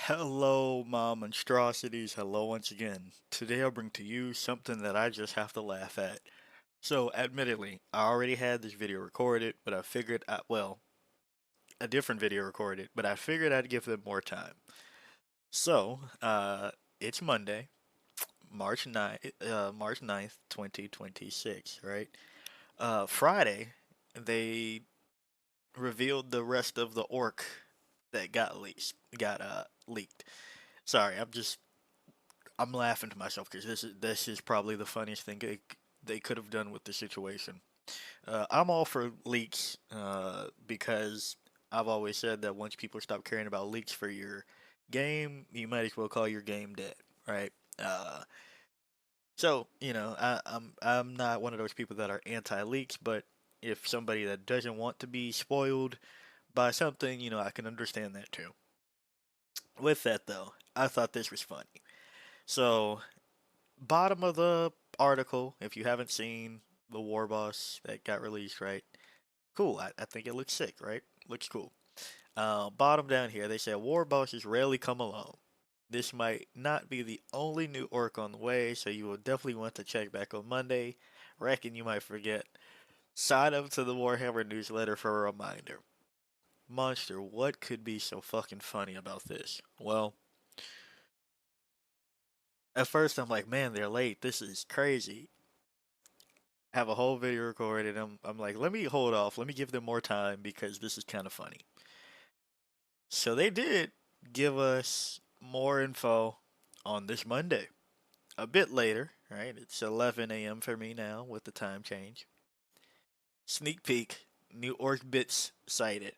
Hello, my monstrosities. Hello once again. Today I'll bring to you something that I just have to laugh at. So, admittedly, I already had this video recorded, but I figured, a different video recorded, but I figured I'd give them more time. So, it's Monday, March 9th, 2026, right? Friday, they revealed the rest of the orc that leaked. Sorry, I'm laughing to myself because this is probably the funniest thing they could have done with the situation. I'm all for leaks because I've always said that once people stop caring about leaks for your game, you might as well call your game dead, right? Uh, I'm not one of those people that are anti-leaks, but if somebody that doesn't want to be spoiled by something, I can understand that too. With that though, I thought this was funny. So bottom of the article, if you haven't seen the War Boss that got released, right? Cool. I think it looks sick, right? Looks cool. Bottom down here, they say War Bosses rarely come alone. This might not be the only new orc on the way, so you will definitely want to check back on Monday. Reckon you might forget. Sign up to the Warhammer newsletter for a reminder. Monster, what could be so fucking funny about this? Well, at first I'm like, man, they're late. This is crazy. Have a whole video recorded. I'm like, let me hold off. Let me give them more time because this is kind of funny. So they did give us more info on this Monday. A bit later, right? It's 11 a.m. for me now with the time change. Sneak peek, new orc bits cited.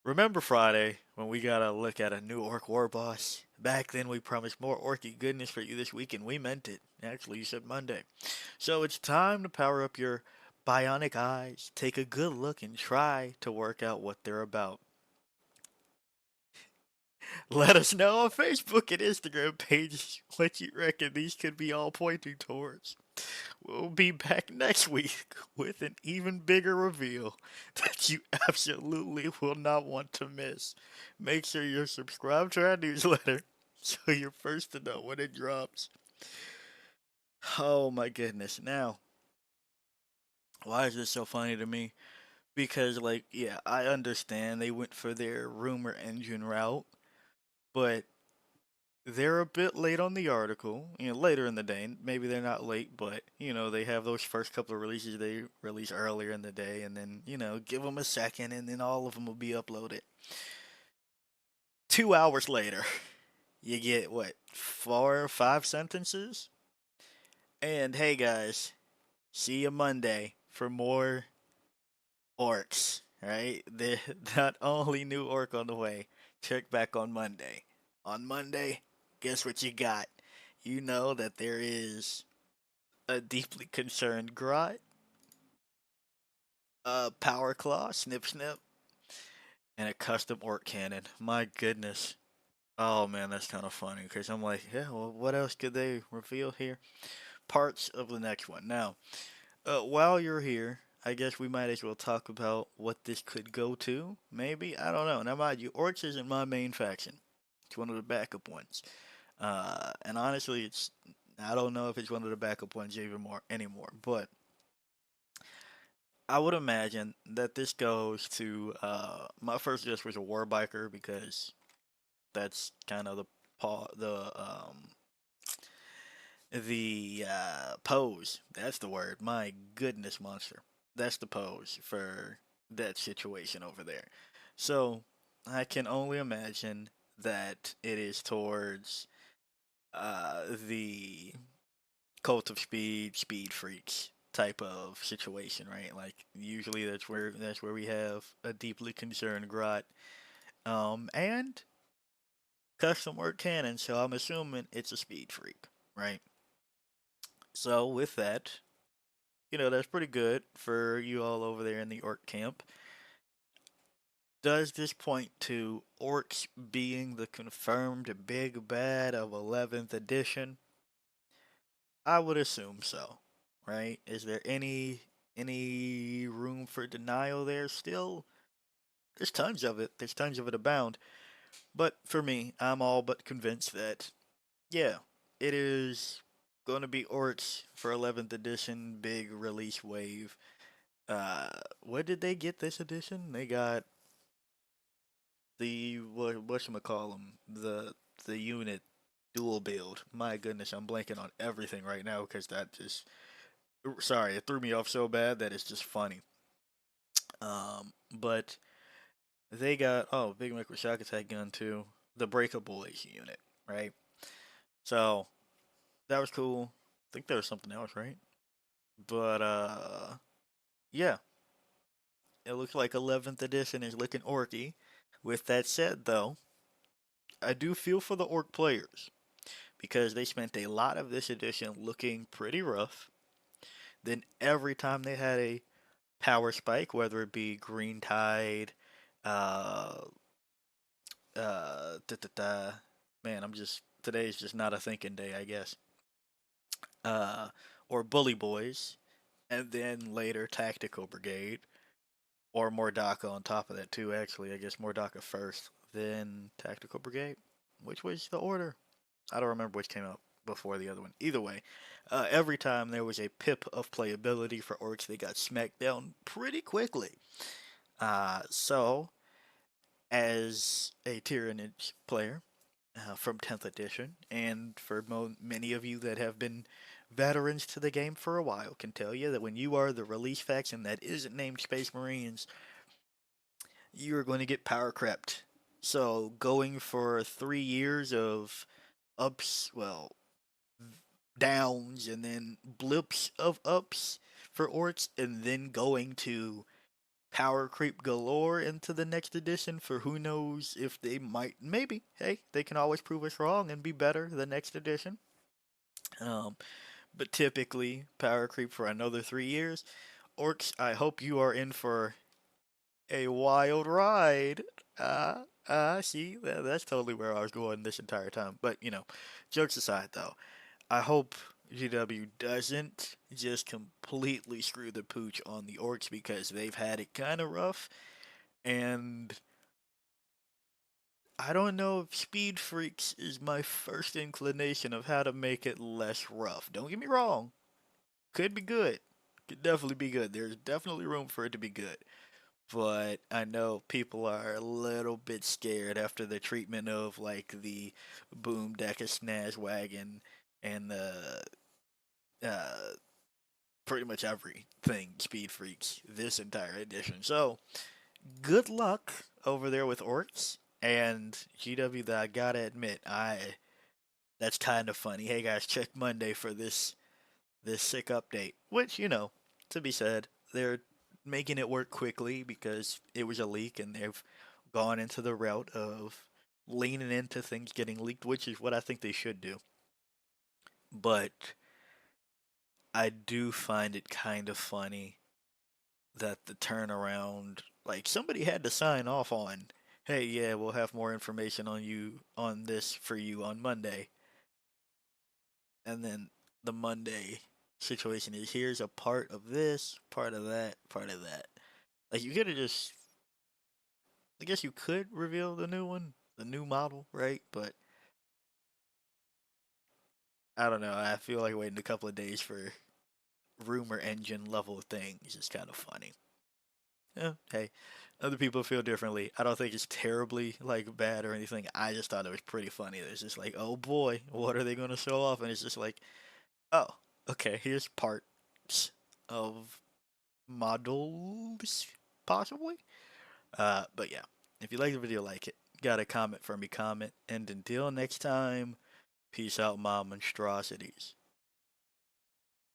Remember Friday when we got a look at a new orc war boss? Back then we promised more orky goodness for you this week and we meant it. Actually, you said Monday. So it's time to power up your bionic eyes, take a good look, and try to work out what they're about. Let us know on Facebook and Instagram pages what you reckon these could be all pointing towards. We'll be back next week with an even bigger reveal that you absolutely will not want to miss. Make sure you're subscribed to our newsletter so you're first to know when it drops. Oh my goodness. Now, why is this so funny to me? Because, like, yeah, I understand they went for their rumor engine route, but they're a bit late on the article. Later in the day. Maybe they're not late, but they have those first couple of releases they release earlier in the day, and then give them a second, and then all of them will be uploaded. 2 hours later, you get what, 4 or 5 sentences? And hey guys, see you Monday for more orcs. Right? They're not only new orc on the way. Check back on Monday. On Monday, guess what you got? You know that there is a deeply concerned Grot, a Power Claw, Snip Snip, and a custom Orc Cannon. My goodness. Oh man, that's kind of funny because I'm like, yeah, well, what else could they reveal here? Parts of the next one. Now, while you're here, I guess we might as well talk about what this could go to. Maybe? I don't know. Now, mind you, Orcs isn't my main faction, it's one of the backup ones. And honestly, I don't know if it's one of the backup ones even more anymore, but I would imagine that this goes to my first guess was a war biker because that's kind of the pose. That's the word. My goodness, monster. That's the pose for that situation over there. So I can only imagine that it is towards the cult of speed, speed freaks type of situation, right? Like usually that's where we have a deeply concerned grot, and custom work cannon. So I'm assuming it's a speed freak, right? So with that, that's pretty good for you all over there in the orc camp. Does this point to orcs being the confirmed big bad of 11th edition? I would assume so, right? Is there any room for denial there still? There's tons of it. There's tons of it abound. But for me, I'm all but convinced that, yeah, it is going to be Orcs for 11th edition, big release wave. What did they get this edition? They got the whatchamacallem, the unit dual build. My goodness, I'm blanking on everything right now because that just sorry, it threw me off so bad that it's just funny. But they got Big Micro Shock Attack gun too, the breakable AC unit, right? So that was cool. I think there was something else, right? But yeah, it looks like 11th edition is looking orky. With that said, though, I do feel for the orc players because they spent a lot of this edition looking pretty rough. Then every time they had a power spike, whether it be Green Tide, uh, da, da, da. Man, I'm just today's just not a thinking day, I guess. Uh, or Bully Boys, and then later Tactical Brigade, or Mordaka on top of that too. Actually, I guess Mordaka first, then Tactical Brigade. Which was the order? I don't remember which came out before the other one. Either way, every time there was a pip of playability for orcs, they got smacked down pretty quickly. So, as a Tyrannid player from 10th edition, and for many of you that have been veterans to the game for a while, can tell you that when you are the release faction that isn't named Space Marines, you are going to get power crept. So, going for 3 years of ups, well, downs and then blips of ups for orcs, and then going to power creep galore into the next edition for who knows if they might, maybe, hey, they can always prove us wrong and be better the next edition. Um, but typically, power creep for another 3 years. Orcs, I hope you are in for a wild ride. See, that's totally where I was going this entire time. But, jokes aside, though, I hope GW doesn't just completely screw the pooch on the orcs because they've had it kind of rough. And I don't know if Speed Freaks is my first inclination of how to make it less rough. Don't get me wrong. Could be good. Could definitely be good. There's definitely room for it to be good. But I know people are a little bit scared after the treatment of like the Boom Decker Snaz Wagon and the uh, pretty much everything Speed Freaks this entire edition. So good luck over there with Orcs and GW. That I gotta admit, I that's kind of funny. Hey guys, check Monday for this sick update. Which to be said, they're making it work quickly because it was a leak, and they've gone into the route of leaning into things getting leaked, which is what I think they should do. But I do find it kind of funny that the turnaround, like somebody had to sign off on, hey, yeah, we'll have more information on you on this for you on Monday, and then the Monday situation is here's a part of this, part of that, part of that. Like you could have just, I guess you could reveal the new one, the new model, right? But I don't know. I feel like waiting a couple of days for rumor engine level things is kind of funny. Yeah, hey, other people feel differently. I don't think it's terribly like bad or anything. I just thought it was pretty funny. It's just like, oh boy, what are they gonna show off? And it's just like, oh, okay, here's parts of models, possibly. But yeah, if you like the video, like it. Got a comment for me, comment. And until next time, peace out, my monstrosities.